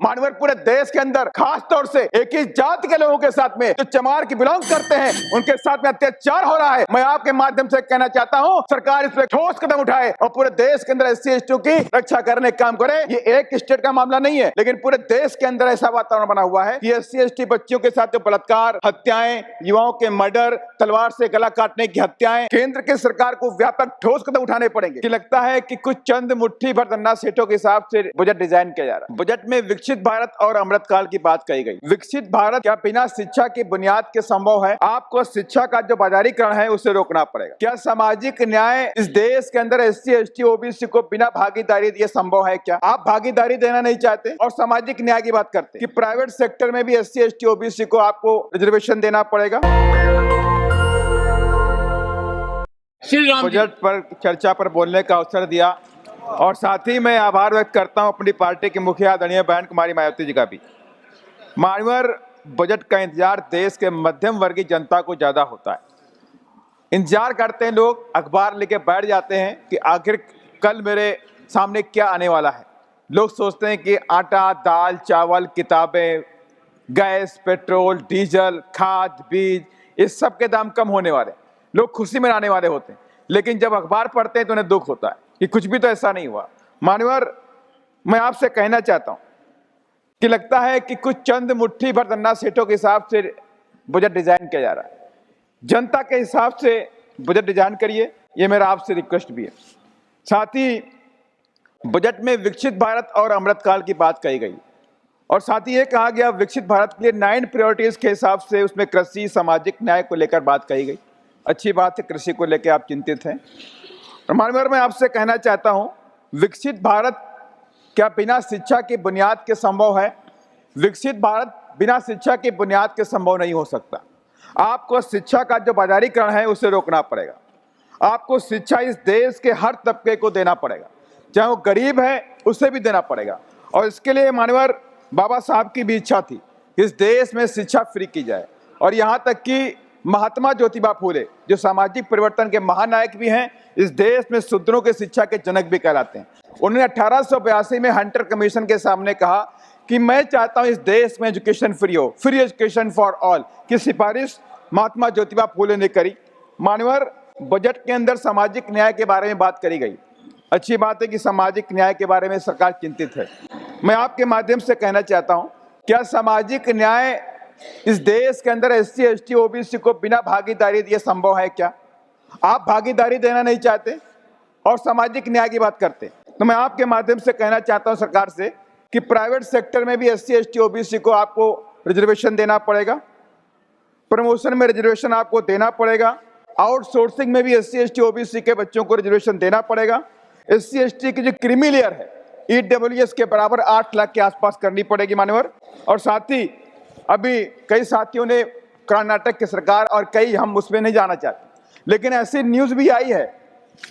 मानवर पूरे देश के अंदर खास तौर से एक ही जाति के लोगों के साथ में जो चमार की बिलोंग करते हैं उनके साथ में अत्याचार हो रहा है। मैं आपके माध्यम से कहना चाहता हूं सरकार इस पर ठोस कदम उठाए और पूरे देश के अंदर एससी एसटी की रक्षा करने का काम करे। ये एक स्टेट का मामला नहीं है, लेकिन पूरे देश के अंदर ऐसा वातावरण बना हुआ है कि एससी एसटी बच्चियों के साथ जो बलात्कार, हत्याएं, युवाओं के मर्डर, तलवार से गला काटने की हत्याएं, केंद्र की सरकार को व्यापक ठोस कदम उठाने पड़ेंगे। कि लगता है कि कुछ चंद मुट्ठी भर धन्ना सेठों के हिसाब से बजट डिजाइन किया जा रहा है। बजट में विकसित भारत और अमृतकाल की बात कही गई। विकसित भारत क्या बिना शिक्षा की बुनियाद के संभव है? आपको शिक्षा का जो बाजारीकरण है उसे रोकना पड़ेगा। क्या सामाजिक न्याय इस देश के अंदर एससी एसटी ओबीसी को बिना भागीदारी दिए संभव है? क्या आप भागीदारी देना नहीं चाहते और सामाजिक न्याय की बात करते कि प्राइवेट सेक्टर में भी एससी एसटी ओबीसी को आपको रिजर्वेशन देना पड़ेगा? बजट पर चर्चा पर बोलने का अवसर दिया और साथ ही मैं आभार व्यक्त करता हूं अपनी पार्टी की मुखिया आदरणीय बहन कुमारी मायावती जी का भी। मानवर बजट का इंतजार देश के मध्यम वर्गीय जनता को ज्यादा होता है। इंतजार करते हैं लोग, अखबार लेके बैठ जाते हैं कि आखिर कल मेरे सामने क्या आने वाला है। लोग सोचते हैं कि आटा, दाल, चावल, किताबें, गैस, पेट्रोल, डीजल, खाद, बीज, इस सब के दाम कम होने वाले, लोग खुशी मनाने वाले होते हैं। लेकिन जब अखबार पढ़ते हैं तो उन्हें दुख होता है कि कुछ भी तो ऐसा नहीं हुआ। मानवर, मैं आपसे कहना चाहता हूं कि लगता है कि कुछ चंद मुट्ठी भर धन्ना सेठों के हिसाब से बजट डिजाइन किया जा रहा है। जनता के हिसाब से बजट डिजाइन करिए, ये मेरा आपसे रिक्वेस्ट भी है। साथ ही बजट में विकसित भारत और अमृतकाल की बात कही गई और साथ ही ये कहा गया विकसित भारत के लिए 9 प्रायोरिटीज के हिसाब से उसमें कृषि, सामाजिक न्याय को लेकर बात कही गई। अच्छी बात है, कृषि को लेकर आप चिंतित हैं। मानवर, मैं आपसे कहना चाहता हूं विकसित भारत क्या बिना शिक्षा की बुनियाद के संभव है? विकसित भारत बिना शिक्षा की बुनियाद के संभव नहीं हो सकता। आपको शिक्षा का जो बाजारीकरण है उसे रोकना पड़ेगा। आपको शिक्षा इस देश के हर तबके को देना पड़ेगा, चाहे वो गरीब है उसे भी देना पड़ेगा। और इसके लिए मानवर बाबा साहब की भी इच्छा थी इस देश में शिक्षा फ्री की जाए। और यहाँ तक कि महात्मा ज्योतिबा फूले जो सामाजिक परिवर्तन के महानायक भी हैं, इस देश में शूद्रों के शिक्षा के जनक भी कहलाते हैं। उन्होंने 1882 में हंटर कमीशन के सामने कहा कि मैं चाहता हूं इस देश में एजुकेशन फ्री हो, फ्री एजुकेशन फॉर ऑल की सिफारिश महात्मा ज्योतिबा फूले ने करी। मानवर, बजट के अंदर सामाजिक न्याय के बारे में बात करी गई। अच्छी बात है कि सामाजिक न्याय के बारे में सरकार चिंतित है। मैं आपके माध्यम से कहना चाहता हूं, क्या सामाजिक न्याय इस देश के अंदर एससी एसटी ओबीसी को बिना भागीदारी दिए संभव है? क्या आप भागीदारी देना नहीं चाहते और सामाजिक न्याय की बात करते? तो मैं आपके माध्यम से कहना चाहता हूं सरकार से कि प्राइवेट सेक्टर में भी एससी एसटी ओबीसी को आपको रिजर्वेशन देना पड़ेगा, प्रमोशन में रिजर्वेशन आपको देना पड़ेगा, आउटसोर्सिंग में भी एससी एसटी ओबीसी के बच्चों को रिजर्वेशन देना पड़ेगा। एससी एसटी की जो क्रीमी लेयर है ईडब्ल्यूएस के बराबर 8 लाख के आसपास करनी पड़ेगी मानवर। और साथ ही अभी कई साथियों ने कर्नाटक की सरकार और कई, हम उसमें नहीं जाना चाहते, लेकिन ऐसी न्यूज भी आई है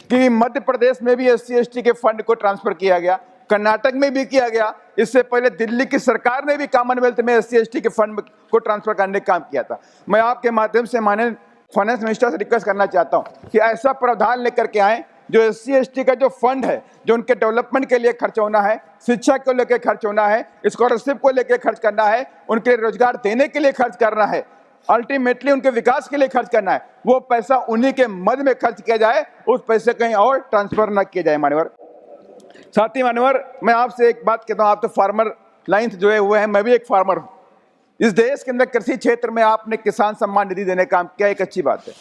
कि मध्य प्रदेश में भी एससी एसटी के फंड को ट्रांसफर किया गया, कर्नाटक में भी किया गया। इससे पहले दिल्ली की सरकार ने भी कॉमनवेल्थ में एससी एसटी के फंड को ट्रांसफर करने का काम किया था। मैं आपके माध्यम से माननीय फाइनेंस मिनिस्टर से रिक्वेस्ट करना चाहता हूं कि ऐसा प्रावधान लेकर के आए जो एससी एसटी का जो फंड है, जो उनके डेवलपमेंट के लिए खर्च होना है, शिक्षा को लेकर खर्च होना है, स्कॉलरशिप को लेकर खर्च करना है, उनके रोजगार देने के लिए खर्च करना है, अल्टीमेटली उनके विकास के लिए खर्च करना है, वो पैसा उन्हीं के मद में खर्च किया जाए, उस पैसे कहीं और ट्रांसफर न किया जाए मानवर। साथ ही मानवर, मैं आपसे एक बात कहता हूँ, आप तो फार्मर लाइन से जुड़े हुए हैं, मैं भी एक फार्मर हूँ। इस देश के अंदर कृषि क्षेत्र में आपने किसान सम्मान निधि देने का काम किया, एक अच्छी बात है।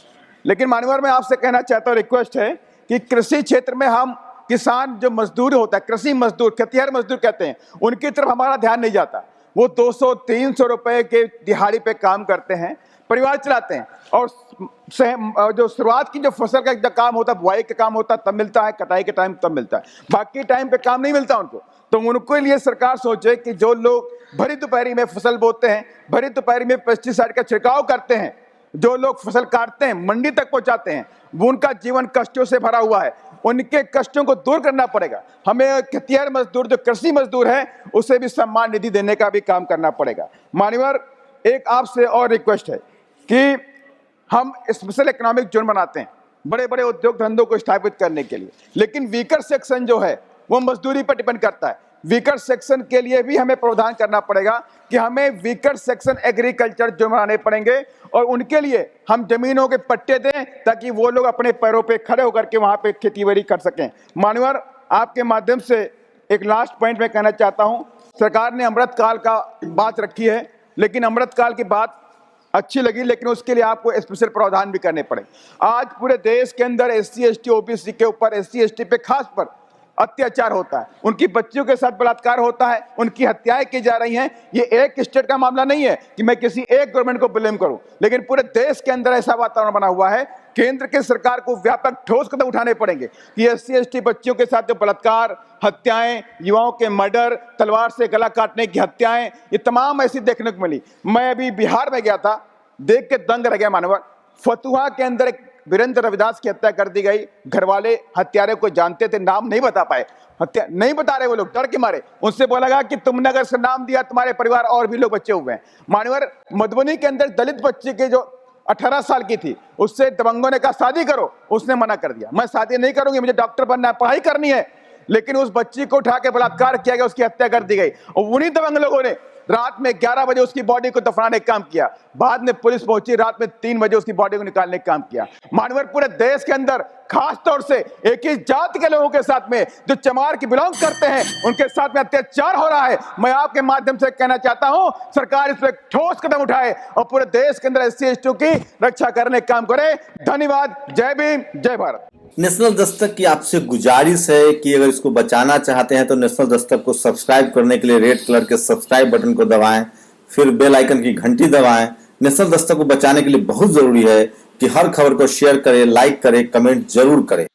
लेकिन मानवर, मैं आपसे कहना चाहता हूँ, रिक्वेस्ट है कि कृषि क्षेत्र में हम किसान जो मजदूर होता है, कृषि मजदूर, खेतिहर मजदूर कहते हैं, उनकी तरफ हमारा ध्यान नहीं जाता। वो 200-300 रुपए के दिहाड़ी पे काम करते हैं, परिवार चलाते हैं और जो शुरुआत की जो फसल का जो काम होता है, बुआई का काम होता है तब मिलता है, कटाई के टाइम तब मिलता है, बाकी टाइम पे काम नहीं मिलता उनको। तो उनके लिए सरकार सोचे कि जो लोग भरी दोपहरी में फसल बोते हैं, भरी दोपहरी में पेस्टिसाइड का छिड़काव करते हैं, जो लोग फसल काटते हैं, मंडी तक पहुंचाते हैं, वो उनका जीवन कष्टों से भरा हुआ है, उनके कष्टों को दूर करना पड़ेगा। हमें खेतिहर मजदूर जो कृषि मजदूर है उसे भी सम्मान निधि देने का भी काम करना पड़ेगा। मान्यवर, एक आपसे और रिक्वेस्ट है कि हम स्पेशल इकोनॉमिक जोन बनाते हैं बड़े बड़े उद्योग धंधों को स्थापित करने के लिए, लेकिन वीकर सेक्शन जो है वो मजदूरी पर डिपेंड करता है। वीकर सेक्शन के लिए भी हमें प्रावधान करना पड़ेगा कि हमें वीकर सेक्शन एग्रीकल्चर जो बनाने पड़ेंगे और उनके लिए हम जमीनों के पट्टे दें ताकि वो लोग अपने पैरों पे खड़े होकर के वहां पे खेती बाड़ी कर सकें। मान्यवर, आपके माध्यम से एक लास्ट पॉइंट मैं कहना चाहता हूं। सरकार ने अमृतकाल का बात रखी है, लेकिन अमृतकाल की बात अच्छी लगी, लेकिन उसके लिए आपको स्पेशल प्रावधान भी करने पड़े। आज पूरे देश के अंदर SC ST OBC के ऊपर, SC ST पे खास पर अत्याचार होता है, उनकी बच्चियों के साथ बलात्कार होता है, उनकी हत्याएं की जा रही हैं। ये एक स्टेट का मामला नहीं है कि मैं किसी एक गवर्नमेंट को ब्लेम करूं, लेकिन पूरे देश के अंदर ऐसा वातावरण बना हुआ है। केंद्र की सरकार को व्यापक ठोस कदम उठाने पड़ेंगे कि SC ST बच्चियों के साथ जो बलात्कार, हत्याएं, युवाओं के मर्डर, तलवार से गला काटने की हत्याएं, ये तमाम ऐसी देखने को मिली। मैं अभी बिहार में गया था, देख के दंग रह गया मानवर। फतुहा के अंदर एक वीरेंद्र रविदास की हत्या कर दी गई। घर वाले हत्यारे को जानते थे, नाम नहीं बता पाए, हत्या नहीं बता रहे वो लोग, डर के मारे। उनसे बोला गया कि तुमने अगर इसका नाम दिया तुम्हारे परिवार और भी लोग बच्चे हुए हैं। मानवर, मधुबनी के अंदर दलित बच्चे के जो 18 साल की थी, उससे दबंगों ने कहा शादी करो, उसने मना कर दिया, मैं शादी नहीं करूंगी, मुझे डॉक्टर बनना है, पढ़ाई करनी है। लेकिन उस बच्ची को उठा के बलात्कार किया गया, उसकी हत्या कर दी गई। और उन्हीं दबंग लोगों ने रात में 11 बजे उसकी बॉडी को दफनाने का काम किया। बाद में पुलिस पहुंची, रात में 3 बजे उसकी बॉडी को निकालने का काम किया। मानवर, पूरे देश के अंदर खास तौर से एक ही जाति के लोगों के साथ में जो चमार की बिलोंग करते हैं, उनके साथ में अत्याचार हो रहा है। मैं आपके माध्यम से कहना चाहता हूं, सरकार इस पर ठोस कदम उठाए और पूरे देश के अंदर SC ST की रक्षा करने का काम करे। धन्यवाद। जय भीम, जय भारत। नेशनल दस्तक की आपसे गुजारिश है कि अगर इसको बचाना चाहते हैं तो नेशनल दस्तक को सब्सक्राइब करने के लिए रेड कलर के सब्सक्राइब बटन को दबाएं, फिर बेल आइकन की घंटी दबाएं। नेशनल दस्तक को बचाने के लिए बहुत जरूरी है कि हर खबर को शेयर करें, लाइक करें, कमेंट जरूर करें।